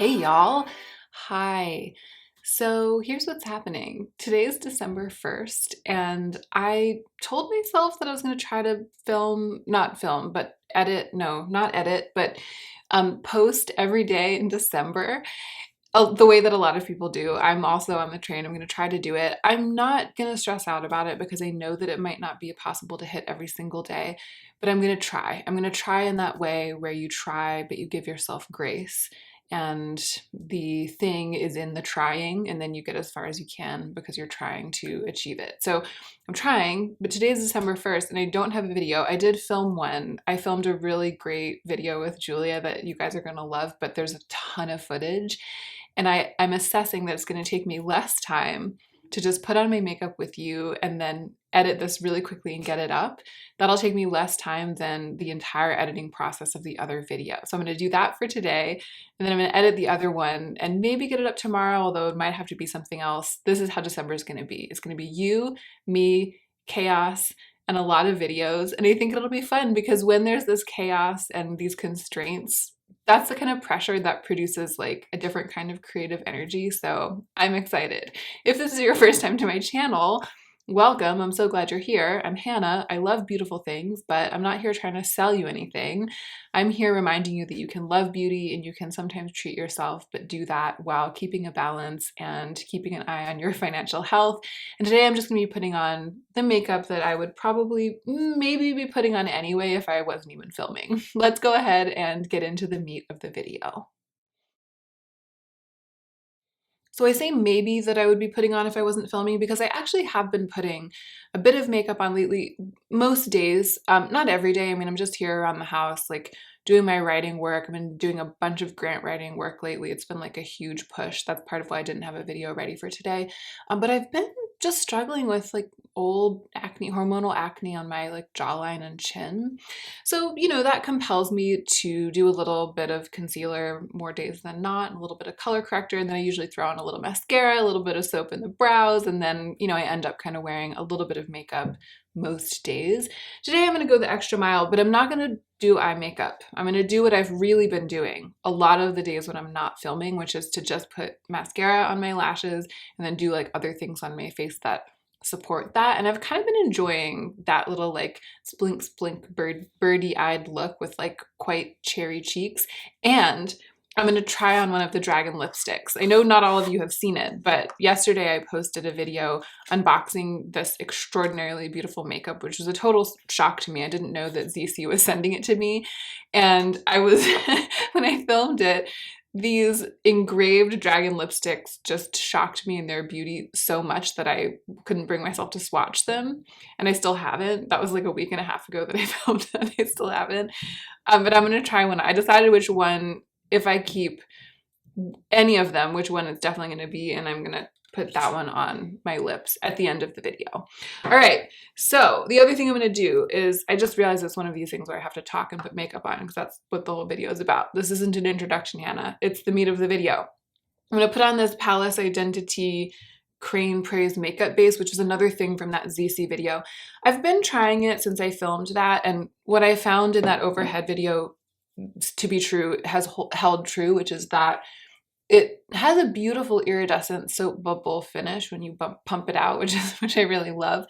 Hey y'all. Hi. So here's what's happening. Today is December 1st, and I told myself that I was going to try to not film, but edit, no, not edit, but post every day in December. The way that a lot of people do. I'm also on the train. I'm going to try to do it. I'm not going to stress out about it because I know that it might not be possible to hit every single day, but I'm going to try. I'm going to try in that way where you try, but you give yourself grace. And the thing is in the trying, and then you get as far as you can because you're trying to achieve it. So I'm trying, but today is December 1st and I don't have a video. I did film one. I filmed a really great video with Julia that you guys are going to love, but there's a ton of footage. And I'm assessing that it's going to take me less time to just put on my makeup with you and then edit this really quickly and get it up. That'll take me less time than the entire editing process of the other video. So I'm going to do that for today, and then I'm going to edit the other one and maybe get it up tomorrow, although it might have to be something else. This is how December is going to be. It's going to be you, me, chaos, and a lot of videos. And I think it'll be fun because when there's this chaos and these constraints, that's the kind of pressure that produces like a different kind of creative energy. So I'm excited. If this is your first time to my channel, welcome. I'm so glad you're here. I'm Hannah. I love beautiful things, but I'm not here trying to sell you anything. I'm here reminding you that you can love beauty and you can sometimes treat yourself, but do that while keeping a balance and keeping an eye on your financial health. And today I'm just going to be putting on the makeup that I would probably maybe be putting on anyway if I wasn't even filming. Let's go ahead and get into the meat of the video. So I say maybe that I would be putting on if I wasn't filming because I actually have been putting a bit of makeup on lately, most days, not every day. I mean, I'm just here around the house, like doing my writing work. I've been doing a bunch of grant writing work lately. It's been like a huge push. That's part of why I didn't have a video ready for today. But I've been just struggling with like old acne, hormonal acne on my like jawline and chin. So, you know, that compels me to do a little bit of concealer more days than not, a little bit of color corrector, and then I usually throw on a little mascara, a little bit of soap in the brows, and then, you know, I end up kind of wearing a little bit of makeup most days. Today I'm going to go the extra mile, but I'm not going to do eye makeup. I'm going to do what I've really been doing a lot of the days when I'm not filming, which is to just put mascara on my lashes and then do like other things on my face that support that. And I've kind of been enjoying that little like splink splink birdie-eyed look with like quite cherry cheeks. And I'm going to try on one of the Dragon lipsticks. I know not all of you have seen it, but yesterday I posted a video unboxing this extraordinarily beautiful makeup, which was a total shock to me. I didn't know that ZC was sending it to me. And I was, when I filmed it, these engraved Dragon lipsticks just shocked me in their beauty so much that I couldn't bring myself to swatch them. And I still haven't. That was like a week and a half ago that I filmed that. I still haven't. But I'm going to try one. I decided which one, if I keep any of them, which one it's definitely going to be, and I'm going to put that one on my lips at the end of the video. All right, so the other thing I'm going to do is, I just realized it's one of these things where I have to talk and put makeup on because that's what the whole video is about. This isn't an introduction, Hannah. It's the meat of the video. I'm going to put on this Palace Identity Crane Praise makeup base, which is another thing from that ZC video. I've been trying it since I filmed that, and what I found in that overhead video to be true has held true, which is that it has a beautiful iridescent soap bubble finish when you pump it out, which I really love.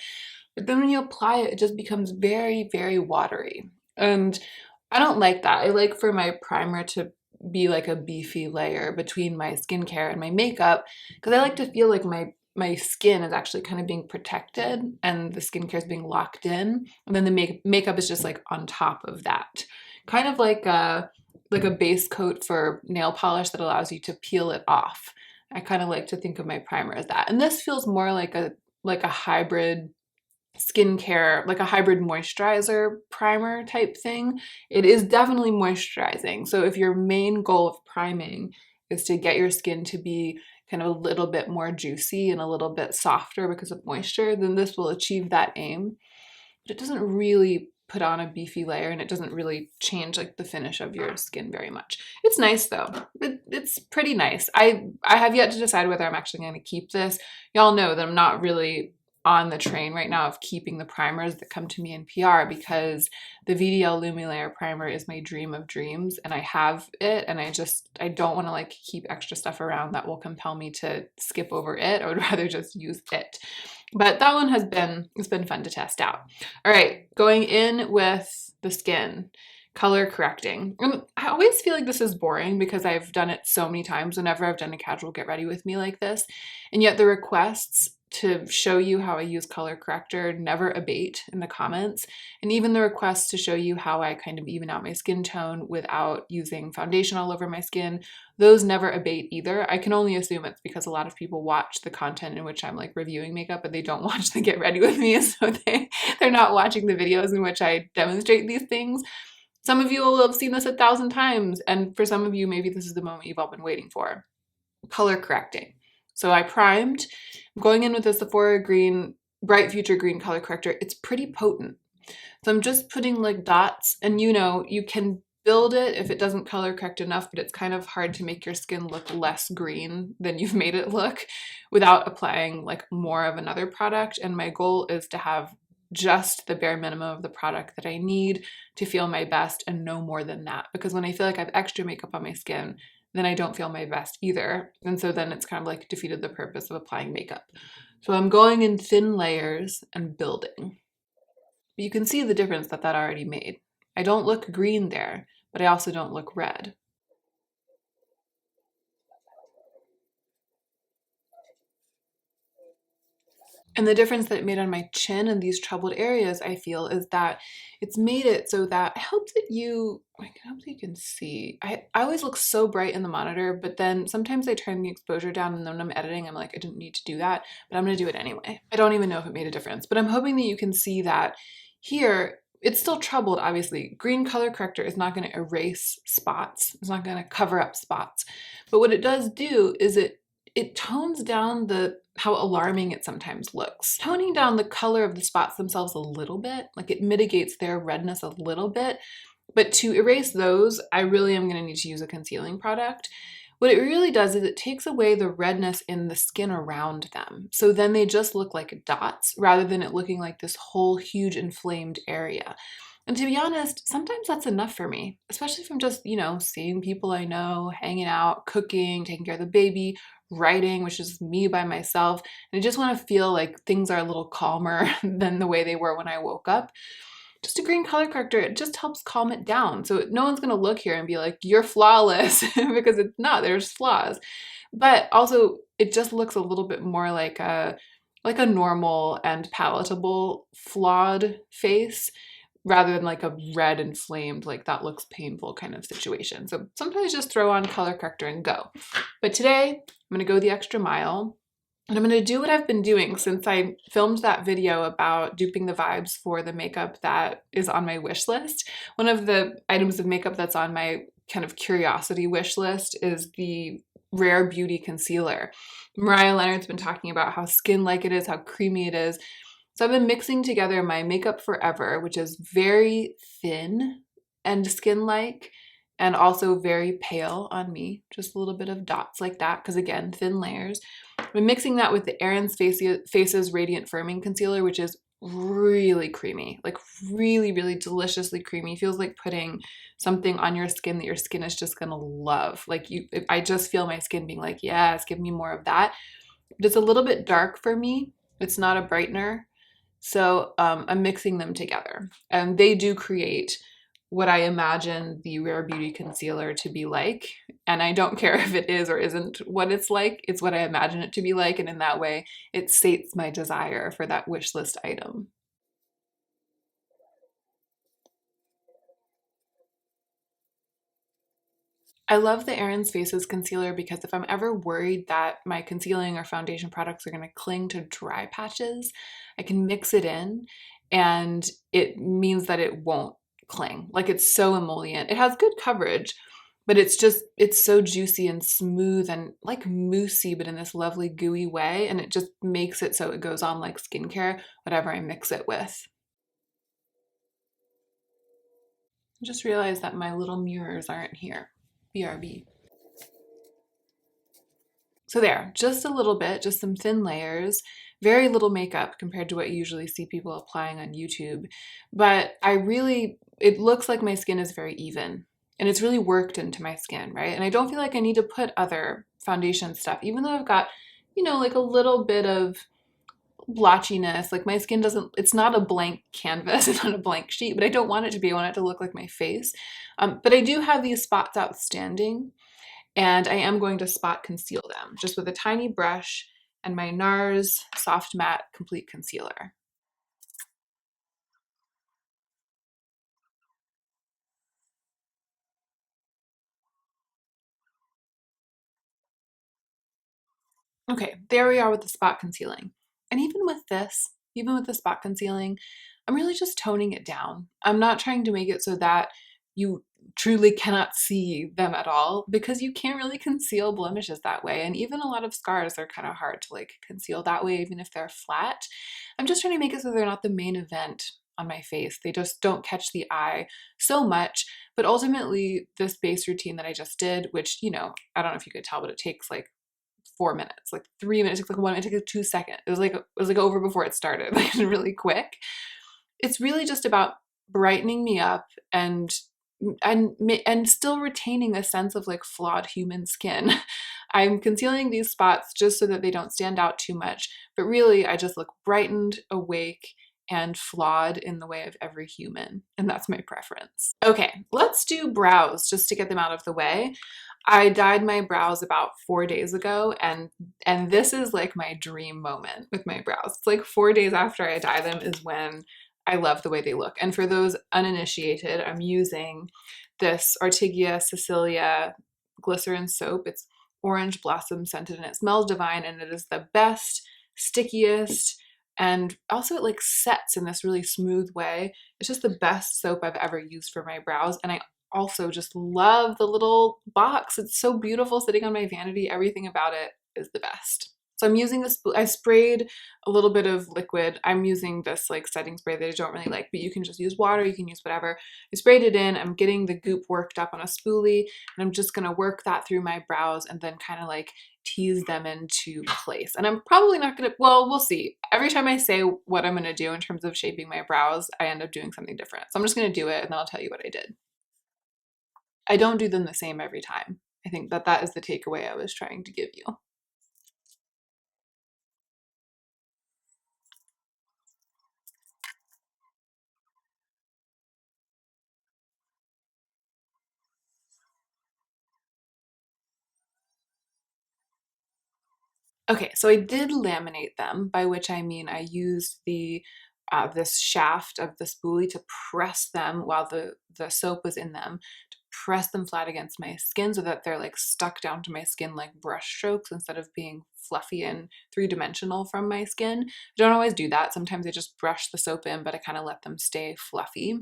But then when you apply it, it just becomes very, very watery. And I don't like that. I like for my primer to be like a beefy layer between my skincare and my makeup, because I like to feel like my skin is actually kind of being protected and the skincare is being locked in. And then the makeup is just like on top of that. Kind of like a base coat for nail polish that allows you to peel it off. I kind of like to think of my primer as that. And this feels more like a hybrid skincare, like a hybrid moisturizer primer type thing. It is definitely moisturizing. So if your main goal of priming is to get your skin to be kind of a little bit more juicy and a little bit softer because of moisture, then this will achieve that aim. But it doesn't really put on a beefy layer, and it doesn't really change like the finish of your skin very much. It's nice though. It's pretty nice. I have yet to decide whether I'm actually going to keep this. Y'all know that I'm not really on the train right now of keeping the primers that come to me in PR, because the VDL Lumilayer primer is my dream of dreams, and I have it, and I don't want to like keep extra stuff around that will compel me to skip over it. I would rather just use it. But that one it's been fun to test out. All right, going in with the skin. Color correcting. And I always feel like this is boring because I've done it so many times whenever I've done a casual get ready with me like this. And yet the requests to show you how I use color corrector never abate in the comments. And even the requests to show you how I kind of even out my skin tone without using foundation all over my skin, those never abate either. I can only assume it's because a lot of people watch the content in which I'm like reviewing makeup, but they don't watch the get ready with me. So they're not watching the videos in which I demonstrate these things. Some of you will have seen this 1,000 times, and for some of you, maybe this is the moment you've all been waiting for. Color correcting. So I primed. I'm going in with the Sephora Green, Bright Future Green color corrector. It's pretty potent. So I'm just putting like dots, and you know, you can build it if it doesn't color correct enough, but it's kind of hard to make your skin look less green than you've made it look without applying like more of another product. And my goal is to have just the bare minimum of the product that I need to feel my best and no more than that. Because when I feel like I have extra makeup on my skin, then I don't feel my best either. And so then it's kind of like defeated the purpose of applying makeup. So I'm going in thin layers and building. You can see the difference that already made. I don't look green there, but I also don't look red. And the difference that it made on my chin and these troubled areas, I feel, is that it's made it so that I hope that you can see. I always look so bright in the monitor, but then sometimes I turn the exposure down, and then when I'm editing, I'm like, I didn't need to do that, but I'm gonna do it anyway. I don't even know if it made a difference, but I'm hoping that you can see that here, it's still troubled, obviously. Green color corrector is not gonna erase spots. It's not gonna cover up spots. But what it does do is it tones down how alarming it sometimes looks. Toning down the color of the spots themselves a little bit, like it mitigates their redness a little bit, but to erase those, I really am gonna need to use a concealing product. What it really does is it takes away the redness in the skin around them. So then they just look like dots rather than it looking like this whole huge inflamed area. And to be honest, sometimes that's enough for me, especially if I'm just, you know, seeing people I know, hanging out, cooking, taking care of the baby, writing, which is me by myself. And I just want to feel like things are a little calmer than the way they were when I woke up. Just a green color corrector, it just helps calm it down. So no one's going to look here and be like, you're flawless, because it's not, there's flaws. But also it just looks a little bit more like a normal and palatable flawed face, rather than like a red inflamed, like that looks painful kind of situation. So sometimes just throw on color corrector and go. But today I'm gonna go the extra mile, and I'm gonna do what I've been doing since I filmed that video about duping the vibes for the makeup that is on my wish list. One of the items of makeup that's on my kind of curiosity wish list is the Rare Beauty Concealer. Mariah Leonard's been talking about how skin-like it is, how creamy it is. So I've been mixing together my Makeup Forever, which is very thin and skin-like, and also very pale on me, just a little bit of dots like that, because again, thin layers. I've been mixing that with the Erin's Faces Radiant Firming Concealer, which is really creamy, like really, really deliciously creamy. Feels like putting something on your skin that your skin is just gonna love. Like I just feel my skin being like, yes, give me more of that. But it's a little bit dark for me. It's not a brightener. So I'm mixing them together, and they do create what I imagine the Rare Beauty concealer to be like. And I don't care if it is or isn't what it's like. It's what I imagine it to be like. And in that way, it sates my desire for that wish list item. I love the Erin's Faces concealer because if I'm ever worried that my concealing or foundation products are going to cling to dry patches, I can mix it in, and it means that it won't cling. Like, it's so emollient. It has good coverage, but it's so juicy and smooth and like moussey, but in this lovely gooey way. And it just makes it so it goes on like skincare, whatever I mix it with. I just realized that my little mirrors aren't here. BRB. So there, just a little bit, just some thin layers, very little makeup compared to what you usually see people applying on YouTube. But it looks like my skin is very even and it's really worked into my skin, right? And I don't feel like I need to put other foundation stuff, even though I've got, like a little bit of blotchiness. Like my skin it's not a blank canvas, it's not a blank sheet, but I don't want it to be. I want it to look like my face. But I do have these spots outstanding. And I am going to spot conceal them just with a tiny brush and my NARS Soft Matte Complete Concealer. Okay, there we are with the spot concealing. And even with the spot concealing, I'm really just toning it down. I'm not trying to make it so that you truly cannot see them at all, because you can't really conceal blemishes that way. And even a lot of scars are kind of hard to like conceal that way, even if they're flat. I'm just trying to make it so they're not the main event on my face. They just don't catch the eye so much. But ultimately, this base routine that I just did, which, I don't know if you could tell, but it takes like 4 minutes, like 3 minutes, it took like 1 minute, it took like 2 seconds. It was like over before it started, like really quick. It's really just about brightening me up and still retaining a sense of like flawed human skin. I'm concealing these spots just so that they don't stand out too much, but really I just look brightened, awake, and flawed in the way of every human, and that's my preference. Okay, let's do brows just to get them out of the way. I dyed my brows about 4 days ago, and this is like my dream moment with my brows. It's like 4 days after I dye them is when I love the way they look. And for those uninitiated, I'm using this Ortigia Sicilia glycerin soap. It's orange blossom scented and it smells divine, and it is the best, stickiest, and also it like sets in this really smooth way. It's just the best soap I've ever used for my brows, and I also just love the little box. It's so beautiful sitting on my vanity. Everything about it is the best. So I'm using this, I sprayed a little bit of liquid. I'm using this like setting spray that I don't really like, but you can just use water, you can use whatever. I sprayed it in, I'm getting the goop worked up on a spoolie, and I'm just gonna work that through my brows and then kind of like tease them into place. And I'm probably not gonna, well, we'll see. Every time I say what I'm gonna do in terms of shaping my brows, I end up doing something different. So I'm just gonna do it and then I'll tell you what I did. I don't do them the same every time. I think that is the takeaway I was trying to give you. Okay, so I did laminate them, by which I mean I used this shaft of the spoolie to press them while the soap was in them, to press them flat against my skin so that they're like stuck down to my skin like brush strokes instead of being fluffy and three-dimensional from my skin. I don't always do that. Sometimes I just brush the soap in, but I kind of let them stay fluffy.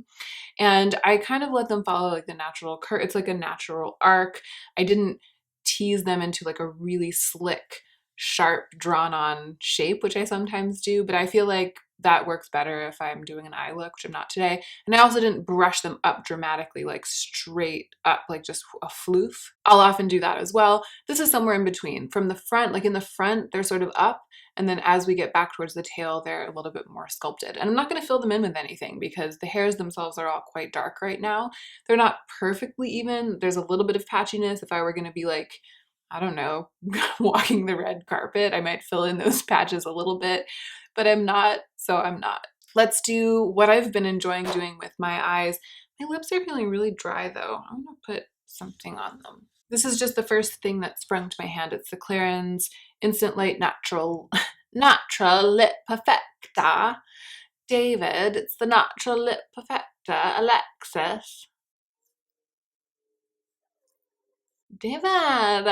And I kind of let them follow like the natural curve. It's like a natural arc. I didn't tease them into like a really slick, sharp, drawn on shape, which I sometimes do, but I feel like that works better if I'm doing an eye look, which I'm not today. And I also didn't brush them up dramatically, like straight up, like just a floof. I'll often do that as well. This is somewhere in between. From the front, like in the front, they're sort of up, and then as we get back towards the tail, they're a little bit more sculpted. And I'm not going to fill them in with anything because the hairs themselves are all quite dark right now. They're not perfectly even. There's a little bit of patchiness. If I were going to be like, I don't know, walking the red carpet, I might fill in those patches a little bit, but I'm not, so I'm not. Let's do what I've been enjoying doing with my eyes. My lips are feeling really dry though. I'm gonna put something on them. This is just the first thing that sprung to my hand. It's the Clarins Instant Light Natural Lip Perfecta. David, it's the Natural Lip Perfecta. Alexis. David.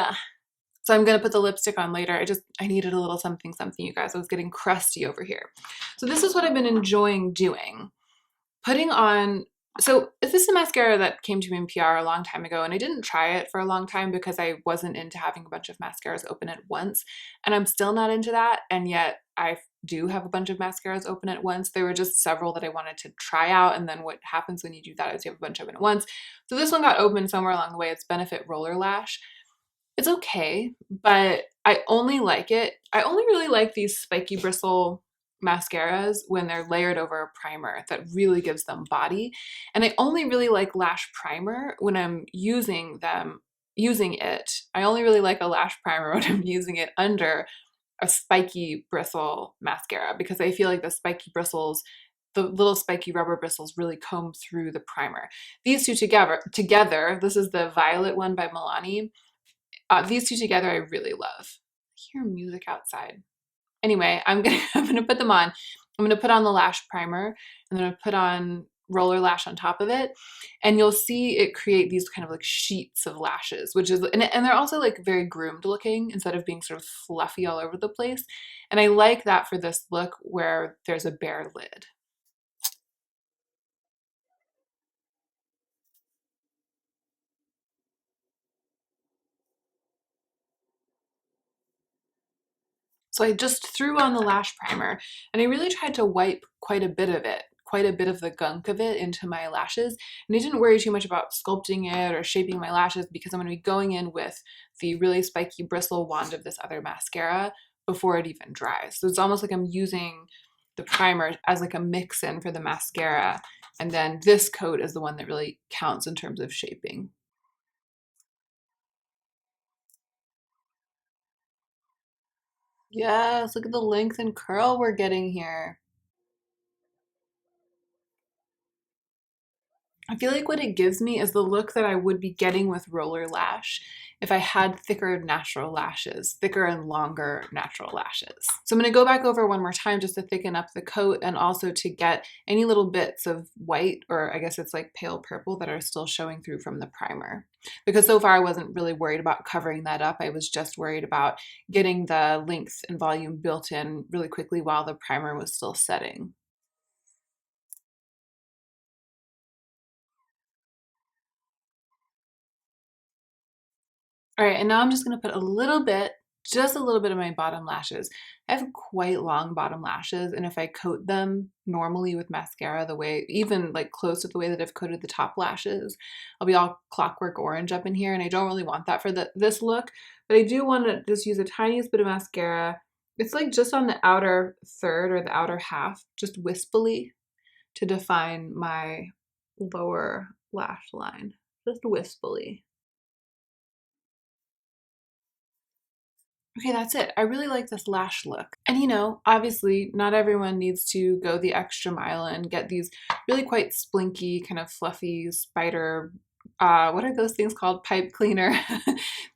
So I'm gonna put the lipstick on later. I needed a little something, you guys. I was getting crusty over here. So this is what I've been enjoying doing. Putting on, so this is a mascara that came to me in PR a long time ago, and I didn't try it for a long time because I wasn't into having a bunch of mascaras open at once. And I'm still not into that, and yet I do have a bunch of mascaras open at once. There were just several that I wanted to try out, and then what happens when you do that is you have a bunch open at once. So this one got open somewhere along the way. It's Benefit Roller Lash. It's okay, but I only like it. I only really like these spiky bristle mascaras when they're layered over a primer that really gives them body. And I only really like lash primer when I'm using it. I only really like a lash primer when I'm using it under a spiky bristle mascara, because I feel like the spiky bristles, the little spiky rubber bristles, really comb through the primer. These two together, this is the violet one by Milani. These two together I really love. I hear music outside. Anyway, I'm gonna put them on. I'm gonna put on the lash primer, and then I'm gonna put on roller lash on top of it, and you'll see it create these kind of like sheets of lashes, which is, and they're also like very groomed looking instead of being sort of fluffy all over the place. And I like that for this look where there's a bare lid. So I just threw on the lash primer, and I really tried to wipe quite a bit of it, quite a bit of the gunk of it into my lashes. And I didn't worry too much about sculpting it or shaping my lashes because I'm going to be going in with the really spiky bristle wand of this other mascara before it even dries. So it's almost like I'm using the primer as like a mix-in for the mascara, and then this coat is the one that really counts in terms of shaping. Yes, look at the length and curl we're getting here. I feel like what it gives me is the look that I would be getting with roller lash if I had thicker natural lashes, thicker and longer natural lashes. So I'm going to go back over one more time just to thicken up the coat, and also to get any little bits of white, or I guess it's like pale purple, that are still showing through from the primer. Because so far I wasn't really worried about covering that up. I was just worried about getting the length and volume built in really quickly while the primer was still setting. All right, and now I'm just gonna put a little bit, just a little bit of my bottom lashes. I have quite long bottom lashes, and if I coat them normally with mascara, the way, even like close to the way that I've coated the top lashes, I'll be all clockwork orange up in here, and I don't really want that for this look, but I do want to just use the tiniest bit of mascara. It's like just on the outer third or the outer half, just wispily, to define my lower lash line, just wispily. Okay, that's it. I really like this lash look. And you know, obviously not everyone needs to go the extra mile and get these really quite splinky, kind of fluffy spider, what are those things called? Pipe cleaner.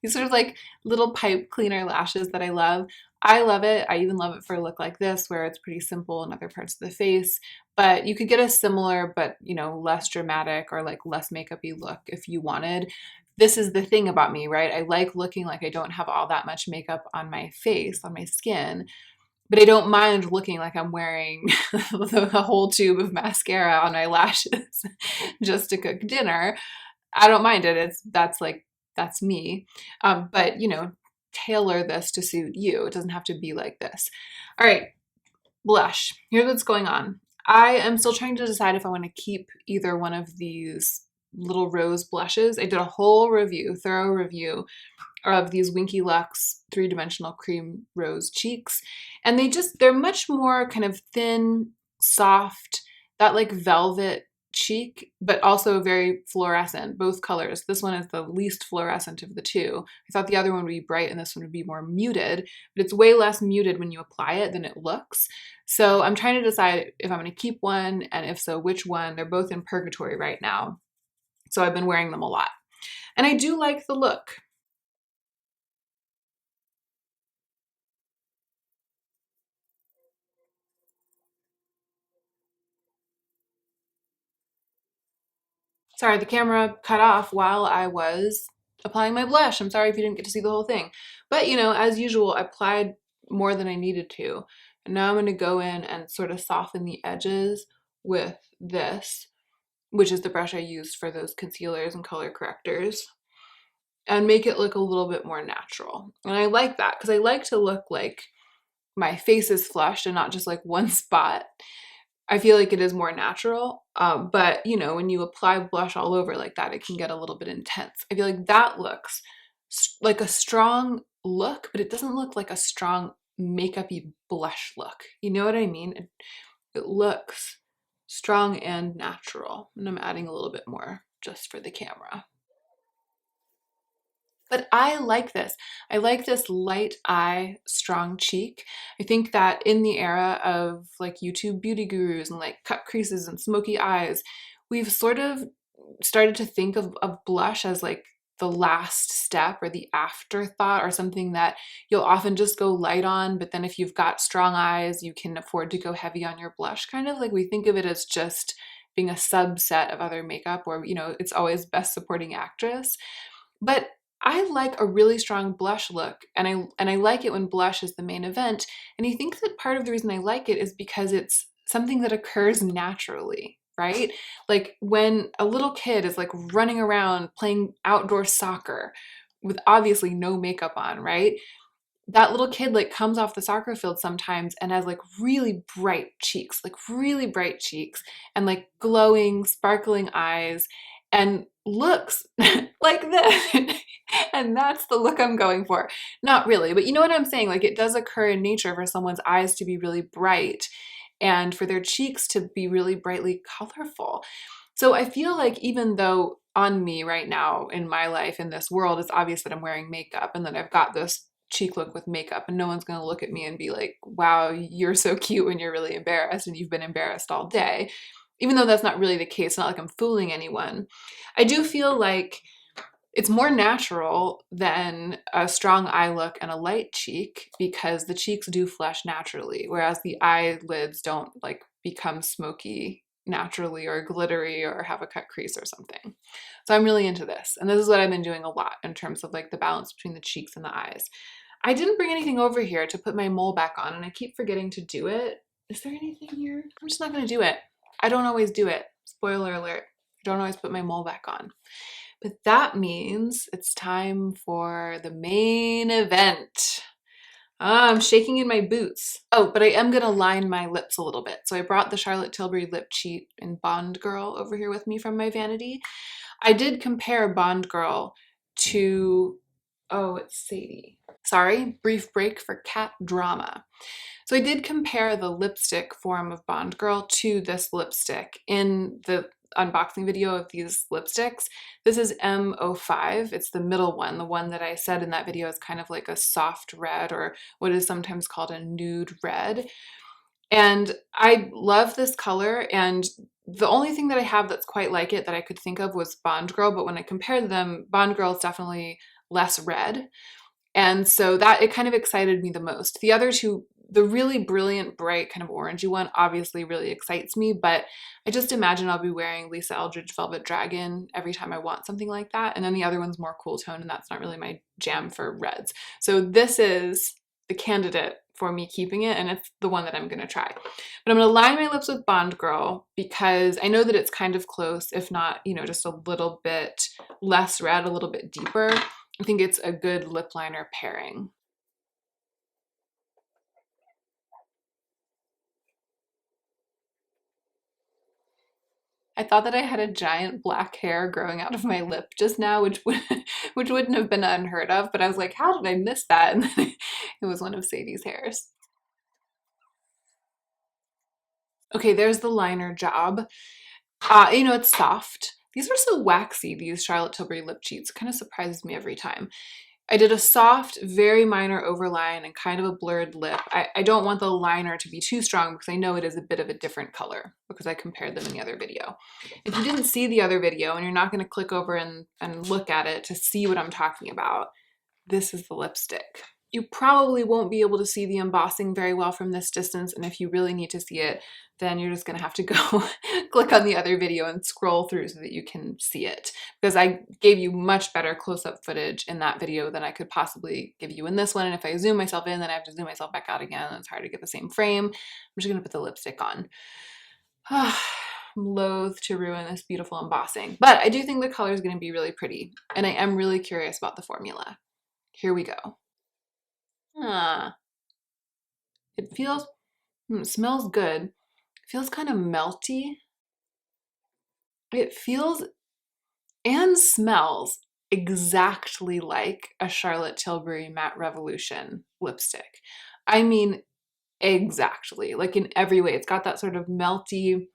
These sort of like little pipe cleaner lashes that I love. I love it. I even love it for a look like this where it's pretty simple in other parts of the face. But you could get a similar but, you know, less dramatic or like less makeup-y look if you wanted. This is the thing about me, right? I like looking like I don't have all that much makeup on my face, on my skin, but I don't mind looking like I'm wearing the whole tube of mascara on my lashes just to cook dinner. I don't mind it. That's me. But you know, tailor this to suit you. It doesn't have to be like this. All right, blush. Here's what's going on. I am still trying to decide if I want to keep either one of these little rose blushes. I did a whole review, thorough review of these Winky Lux 3-dimensional cream rose cheeks, and they're much more kind of thin, soft, that like velvet cheek, but also very fluorescent, both colors. This one is the least fluorescent of the two. I thought the other one would be bright and this one would be more muted, but it's way less muted when you apply it than it looks. So I'm trying to decide if I'm going to keep one, and if so, which one. They're both in purgatory right now, so I've been wearing them a lot. And I do like the look. Sorry, the camera cut off while I was applying my blush. I'm sorry if you didn't get to see the whole thing. But you know, as usual, I applied more than I needed to. And now I'm going to go in and sort of soften the edges with this, which is the brush I used for those concealers and color correctors, and make it look a little bit more natural. And I like that because I like to look like my face is flushed and not just like one spot. I feel like it is more natural, but you know, when you apply blush all over like that, it can get a little bit intense. I feel like that looks like a strong look, but it doesn't look like a strong makeup-y blush look. You know what I mean? It looks strong and natural. And I'm adding a little bit more just for the camera. But I like this. I like this light eye, strong cheek. I think that in the era of like YouTube beauty gurus and like cut creases and smoky eyes, we've sort of started to think of blush as like the last step or the afterthought or something that you'll often just go light on, but then if you've got strong eyes, you can afford to go heavy on your blush. Kind of like we think of it as just being a subset of other makeup, or, you know, it's always best supporting actress. But I like a really strong blush look, and I like it when blush is the main event. And I think that part of the reason I like it is because it's something that occurs naturally, right? Like when a little kid is like running around playing outdoor soccer with obviously no makeup on, right? That little kid like comes off the soccer field sometimes and has like really bright cheeks, and like glowing, sparkling eyes, and looks like this. And that's the look I'm going for. Not really, but you know what I'm saying? Like it does occur in nature for someone's eyes to be really bright and for their cheeks to be really brightly colorful. So I feel like even though on me right now in my life, in this world, it's obvious that I'm wearing makeup and that I've got this cheek look with makeup, and no one's going to look at me and be like, wow, you're so cute when you're really embarrassed and you've been embarrassed all day. Even though that's not really the case, not like I'm fooling anyone. I do feel like it's more natural than a strong eye look and a light cheek because the cheeks do flesh naturally, whereas the eyelids don't like become smoky naturally or glittery or have a cut crease or something. So I'm really into this. And this is what I've been doing a lot in terms of like the balance between the cheeks and the eyes. I didn't bring anything over here to put my mole back on, and I keep forgetting to do it. Is there anything here? I'm just not going to do it. I don't always do it. Spoiler alert. I don't always put my mole back on. But that means it's time for the main event. I'm shaking in my boots. Oh, but I am going to line my lips a little bit. So I brought the Charlotte Tilbury Lip Cheat in Bond Girl over here with me from my vanity. I did compare Bond Girl to, oh, it's Sadie. Sorry, brief break for cat drama. So I did compare the lipstick form of Bond Girl to this lipstick in the unboxing video of these lipsticks. This is M05. It's the middle one, the one that I said in that video is kind of like a soft red, or what is sometimes called a nude red. And I love this color, and the only thing that I have that's quite like it that I could think of was Bond Girl, but when I compared them, Bond Girl is definitely less red. And so that, it kind of excited me the most. The other two, the really brilliant, bright, kind of orangey one obviously really excites me, but I just imagine I'll be wearing Lisa Eldridge Velvet Dragon every time I want something like that. And then the other one's more cool tone, and that's not really my jam for reds. So this is the candidate for me keeping it, and it's the one that I'm gonna try. But I'm gonna line my lips with Bond Girl because I know that it's kind of close, if not, you know, just a little bit less red, a little bit deeper. I think it's a good lip liner pairing. I thought that I had a giant black hair growing out of my lip just now, which wouldn't have been unheard of, but I was like, how did I miss that? And then it was one of Sadie's hairs. Okay, there's the liner job. You know, it's soft. These are so waxy, these Charlotte Tilbury lip cheats. It kind of surprises me every time. I did a soft, very minor overline and kind of a blurred lip. I don't want the liner to be too strong because I know it is a bit of a different color because I compared them in the other video. If you didn't see the other video and you're not going to click over and look at it to see what I'm talking about, this is the lipstick. You probably won't be able to see the embossing very well from this distance, and if you really need to see it, then you're just gonna have to go click on the other video and scroll through so that you can see it. Because I gave you much better close-up footage in that video than I could possibly give you in this one, and if I zoom myself in, then I have to zoom myself back out again, and it's hard to get the same frame. I'm just gonna put the lipstick on. I'm loath to ruin this beautiful embossing, but I do think the color is gonna be really pretty, and I am really curious about the formula. Here we go. It feels, it smells good. It feels kind of melty. It feels and smells exactly like a Charlotte Tilbury Matte Revolution lipstick. I mean, exactly, like in every way. It's got that sort of melty,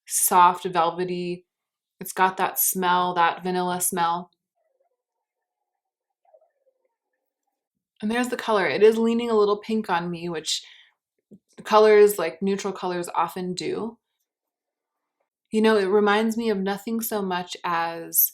soft, velvety, it's got that smell, that vanilla smell. And there's the color. It is leaning a little pink on me, which colors, like neutral colors, often do. You know, it reminds me of nothing so much as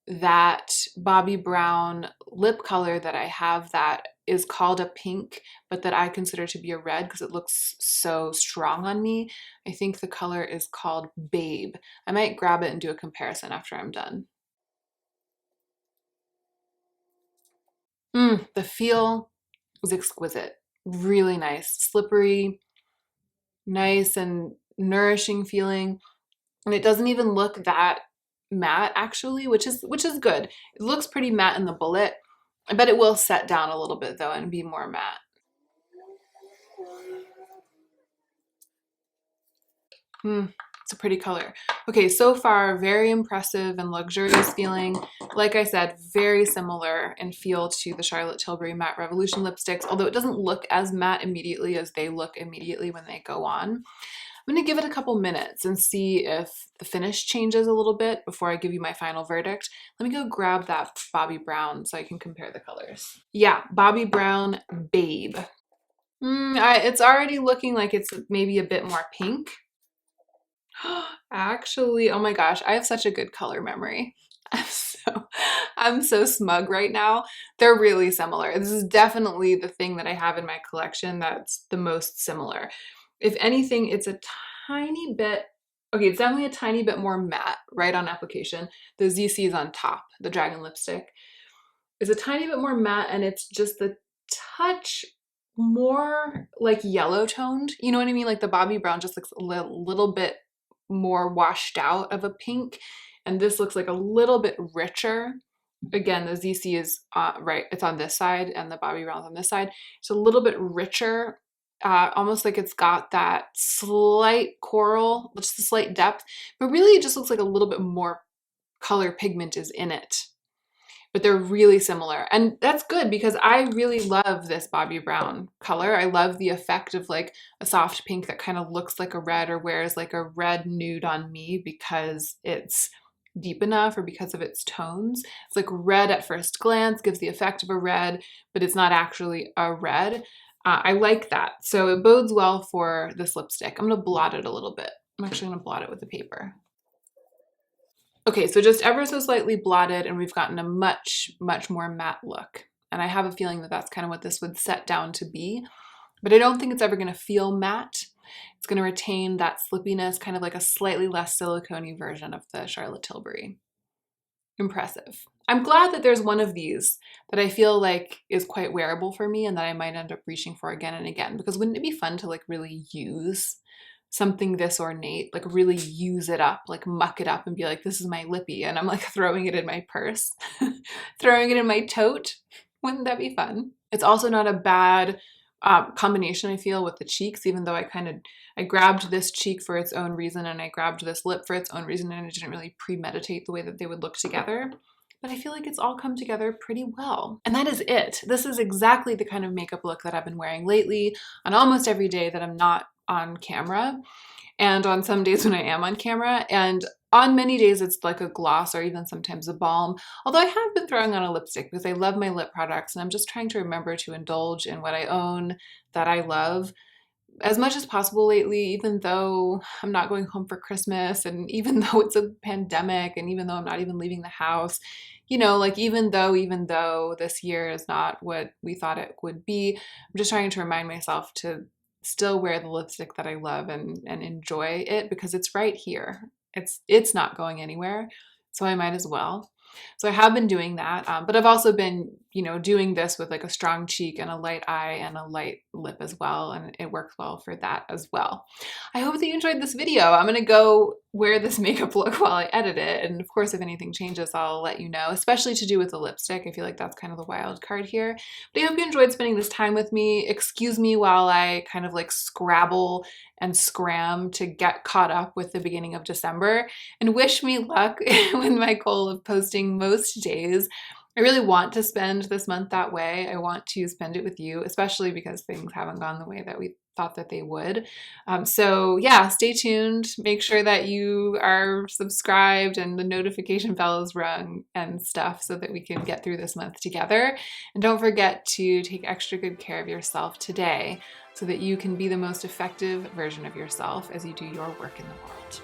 that Bobbi Brown lip color that I have that is called a pink, but that I consider to be a red because it looks so strong on me. I think the color is called Babe. I might grab it and do a comparison after I'm done. The feel was exquisite. Really nice, slippery, nice and nourishing feeling. And it doesn't even look that matte actually, which is good. It looks pretty matte in the bullet. I bet it will set down a little bit though and be more matte. It's a pretty color. Okay, so far, very impressive and luxurious feeling. Like I said, very similar in feel to the Charlotte Tilbury Matte Revolution lipsticks, although it doesn't look as matte immediately as they look immediately when they go on. I'm gonna give it a couple minutes and see if the finish changes a little bit before I give you my final verdict. Let me go grab that Bobbi Brown so I can compare the colors. Yeah, Bobbi Brown Babe. It's already looking like it's maybe a bit more pink. Actually, oh my gosh, I have such a good color memory. I'm so smug right now. They're really similar. This is definitely the thing that I have in my collection that's the most similar. If anything, it's a tiny bit, okay, it's definitely a tiny bit more matte right on application. The ZC is on top, the Dragon lipstick is a tiny bit more matte, and it's just the touch more like yellow toned. You know what I mean? Like the Bobbi Brown just looks a little bit more washed out of a pink, and this looks like a little bit richer. Again, the ZC is right, it's on this side, and the Bobbi Brown's on this side. It's a little bit richer, almost like it's got that slight coral, just a slight depth, but really it just looks like a little bit more color pigment is in it. But they're really similar. And that's good because I really love this Bobbi Brown color. I love the effect of like a soft pink that kind of looks like a red or wears like a red nude on me because it's deep enough or because of its tones. It's like red at first glance, gives the effect of a red, but it's not actually a red. I like that. So it bodes well for this lipstick. I'm gonna blot it a little bit. I'm actually gonna blot it with the paper. Okay, so just ever so slightly blotted, and we've gotten a much, much more matte look. And I have a feeling that that's kind of what this would set down to be, but I don't think it's ever gonna feel matte. It's gonna retain that slippiness, kind of like a slightly less silicone-y version of the Charlotte Tilbury. Impressive. I'm glad that there's one of these that I feel like is quite wearable for me and that I might end up reaching for again and again, because wouldn't it be fun to like really use something this ornate, like really use it up, like muck it up and be like, this is my lippy, and I'm like throwing it in my purse, throwing it in my tote. Wouldn't that be fun? It's also not a bad combination, I feel, with the cheeks, even though I grabbed this cheek for its own reason and I grabbed this lip for its own reason, and I didn't really premeditate the way that they would look together. But I feel like it's all come together pretty well. And that is it. This is exactly the kind of makeup look that I've been wearing lately on almost every day that I'm not on camera, and on some days when I am on camera, and on many days it's like a gloss or even sometimes a balm, although I have been throwing on a lipstick because I love my lip products and I'm just trying to remember to indulge in what I own that I love as much as possible lately, even though I'm not going home for Christmas, and even though it's a pandemic, and even though I'm not even leaving the house, you know, like even though this year is not what we thought it would be, I'm just trying to remind myself to still wear the lipstick that I love and enjoy it because it's right here. It's not going anywhere, so I might as well. So I have been doing that, but I've also been, you know, doing this with like a strong cheek and a light eye and a light lip as well, and it works well for that as well. I hope that you enjoyed this video. I'm gonna go wear this makeup look while I edit it, and of course if anything changes I'll let you know, especially to do with the lipstick. I feel like that's kind of the wild card here. But I hope you enjoyed spending this time with me. Excuse me while I kind of like scrabble and scram to get caught up with the beginning of December, and wish me luck with my goal of posting most days. I really want to spend this month that way. I want to spend it with you, especially because things haven't gone the way that we thought that they would. So yeah, stay tuned. Make sure that you are subscribed and the notification bell is rung and stuff so that we can get through this month together. And don't forget to take extra good care of yourself today so that you can be the most effective version of yourself as you do your work in the world.